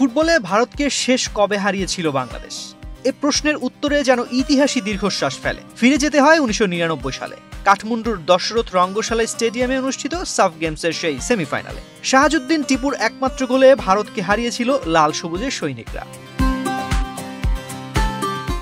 ফুটবলে ভারতকে শেষ কবে হারিয়েছিল বাংলাদেশ? এ প্রশ্নের উত্তরে যেন ইতিহাসই দীর্ঘশ্বাস ফেলে। ফিরে যেতে হয় 1999 সালে কাঠমান্ডুর দশরথ রঙ্গশালা স্টেডিয়ামে অনুষ্ঠিত সাফ গেমসের সেই সেমিফাইনালে শাহাজুদ্দিন টিপুর একমাত্র গোলে ভারতকে হারিয়েছিল লাল সবুজের সৈনিকরা।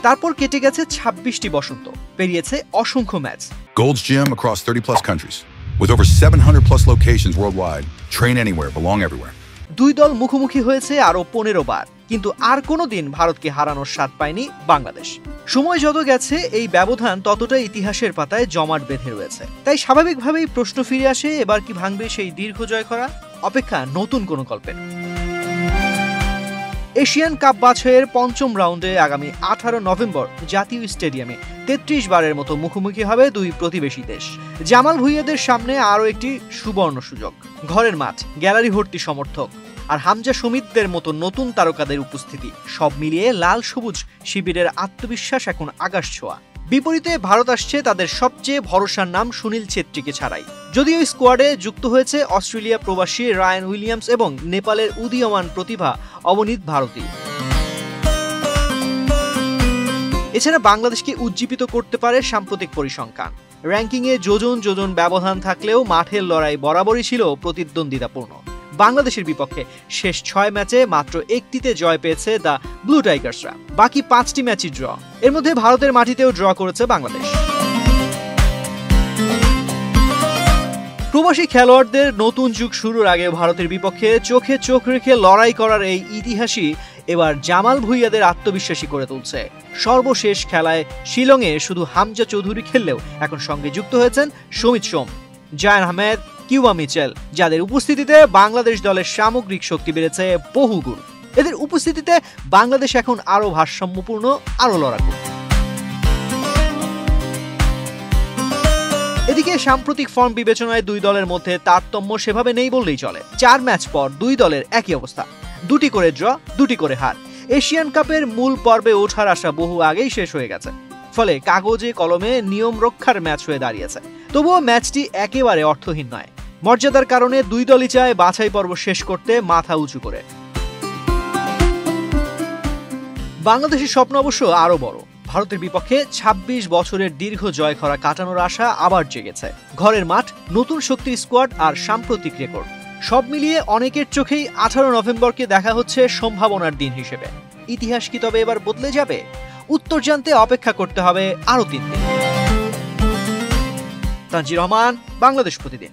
তারপর কেটে গেছে 26টি বসন্ত, পেরিয়েছে অসংখ্য match. Gold's Gym across 30+ countries with over 700+ locations worldwide. Train anywhere, belong everywhere. দুই দল মুখোমুখি হয়েছে আরো 15 বার, কিন্তু আর কোনোদিন ভারতকে হারানোর স্বাদ পায়নি বাংলাদেশ। সময় যত গেছে এই ব্যবধান ততটাই ইতিহাসের পাতায় জমাট বেঁধে রয়েছে। তাই স্বাভাবিকভাবেই প্রশ্ন ফিরে আসে, এবার কি ভাঙবে সেই দীর্ঘ জয় করা? অপেক্ষা নতুন কোনো গল্পের। এশিয়ান কাপ বাছাইয়ের পঞ্চম রাউন্ডে আগামী 18 নভেম্বর জাতীয় স্টেডিয়ামে 33 বারের মতো মুখোমুখি হবে দুই প্রতিবেশী দেশ। জামাল ভুঁইয়াদের সামনে আরও একটি সুবর্ণ সুযোগ। ঘরের মাঠ, গ্যালারি ভর্তি সমর্থক আর হামজা সমিতদের মতো নতুন তারকাদের উপস্থিতি, সব মিলিয়ে লাল সবুজ শিবিরের আত্মবিশ্বাস এখন আকাশ ছোঁয়া। বিপরীতে ভারত আসছে তাদের সবচেয়ে ভরসার নাম সুনীল ছেত্রীকে ছাড়াই। যদিও স্কোয়াডে যুক্ত হয়েছে অস্ট্রেলিয়া প্রবাসী রায়ান উইলিয়ামস এবং নেপালের উদীয়মান প্রতিভা অবনীত ভারতী। এছাড়া বাংলাদেশকে উজ্জীবিত করতে পারে সাম্প্রতিক পরিসংখ্যান। র্যাঙ্কিংয়ে যোজন যোজন ব্যবধান থাকলেও মাঠের লড়াই বরাবরই ছিল প্রতিদ্বন্দ্বিতাপূর্ণ। বাংলাদেশের বিপক্ষে শেষ 6 ম্যাচে মাত্র একটিতে জয় পেয়েছে দ্য ব্লু টাইগার্সরা, বাকি 5টি ম্যাচই ড্র। এর মধ্যে ভারতের মাটিতেও ড্র করেছে বাংলাদেশ। প্রবাসী খেলোয়াড়দের নতুন যুগ শুরুর আগে ভারতের বিপক্ষে চোখে চোখ রেখে লড়াই করার এই ইতিহাসই এবার জামাল ভুঁইয়াদের আত্মবিশ্বাসী করে তুলছে। সর্বশেষ খেলায় শিলংয়ে শুধু হামজা চৌধুরী খেললেও এখন সঙ্গে যুক্ত হয়েছেন সমিত সোম, জায়ান আহমেদ, কিউবা মিচেল, যাদের উপস্থিতিতে বাংলাদেশ দলের সামগ্রিক শক্তি বেড়েছে বহুগুণ। এদের উপস্থিতিতে বাংলাদেশ এখন আরো ভারসাম্যপূর্ণ, আরো লড়াকু। এদিকে সাম্প্রতিক ফর্ম বিবেচনায় দুই দলের মধ্যে তারতম্য সেভাবে নেই বললেই চলে। 4 ম্যাচ পর দুই দলের একই অবস্থা, 2টি করে ড্র, 2টি করে হার। এশিয়ান কাপের মূল পর্বে ওঠার আশা বহু আগেই শেষ হয়ে গেছে, ফলে কাগজে কলমে নিয়ম রক্ষার ম্যাচ হয়ে দাঁড়িয়েছে। তবুও ম্যাচটি একেবারে অর্থহীন নয়। মর্যাদার কারণে দুই দলই চায় বাছাই পর্ব শেষ করতে মাথা উঁচু করে। বাংলাদেশের স্বপ্ন অবশ্য আরো বড়। ভারতের বিপক্ষে 26 বছরের দীর্ঘ জয় খরা কাটানোর আশা আবার জেগেছে। ঘরের মাঠ, নতুন শক্তির স্কোয়াড আর সাম্প্রতিক রেকর্ড, সব মিলিয়ে অনেকের চোখেই 18 নভেম্বরকে দেখা হচ্ছে সম্ভাবনার দিন হিসেবে। ইতিহাস কি তবে এবার বদলে যাবে? উত্তর জানতে অপেক্ষা করতে হবে আরো 3 দিন। তানজির রহমান, বাংলাদেশ প্রতিদিন।